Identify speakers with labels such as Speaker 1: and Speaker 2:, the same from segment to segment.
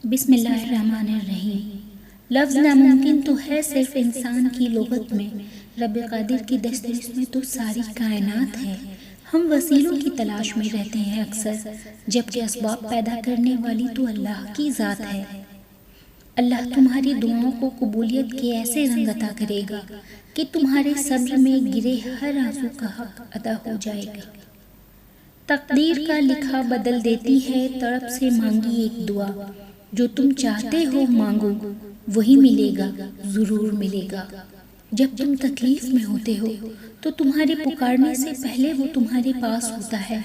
Speaker 1: بسم اللہ الرحمن الرحیم۔ لفظ ناممکن تو ہے صرف انسان کی لغت میں، رب قادر کی دسترس میں تو ساری کائنات ہے۔ ہم وسیلوں کی تلاش میں رہتے ہیں اکثر، جبکہ اسباب پیدا کرنے والی تو اللہ کی ذات ہے۔ اللہ تمہاری دعاؤں کو قبولیت کے ایسے رنگ عطا کرے گا کہ تمہارے صبر میں گرے ہر آنسو کا حق ادا ہو جائے گا۔ تقدیر کا لکھا بدل دیتی ہے تڑپ سے مانگی ایک دعا، جو تم چاہتے ہو مانگو وہی ملے گا، ضرور ملے گا۔ جب تم تکلیف میں ہوتے ہو تو تمہارے پکارنے سے پہلے وہ تمہارے پاس ہوتا ہے،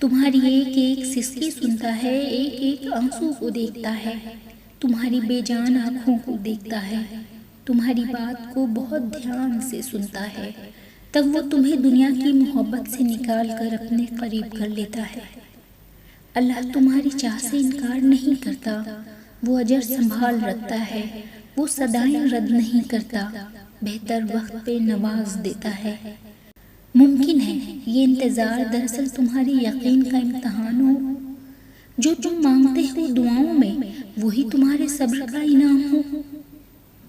Speaker 1: تمہاری ایک ایک سسکی سنتا ہے، ایک ایک آنسو کو دیکھتا ہے، تمہاری بے جان آنکھوں کو دیکھتا ہے، تمہاری بات کو بہت دھیان سے سنتا ہے، تب وہ تمہیں دنیا کی محبت سے نکال کر اپنے قریب کر لیتا ہے۔ اللہ تمہاری چاہ سے انکار نہیں کرتا، وہ اجر سنبھال رکھتا ہے، وہ صدائیں رد نہیں کرتا، بہتر وقت پہ نواز دیتا ہے۔ ممکن ہے یہ انتظار دراصل تمہاری یقین کا امتحان ہو، جو تم مانگتے ہو دعاؤں میں وہی تمہارے صبر کا انعام ہو۔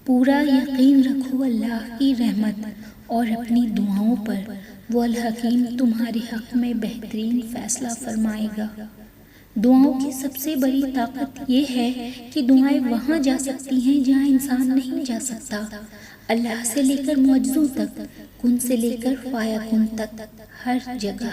Speaker 1: پورا یقین رکھو اللہ کی رحمت اور اپنی دعاؤں پر، وہ الحکیم تمہارے حق میں بہترین فیصلہ فرمائے گا۔ دعاؤں کی سب سے بڑی طاقت یہ ہے کہ دعائیں وہاں جا سکتی ہیں جہاں انسان نہیں جا سکتا، اللہ سے لے کر معجزوں تک، کن سے لے کر فایا کن تک، ہر جگہ۔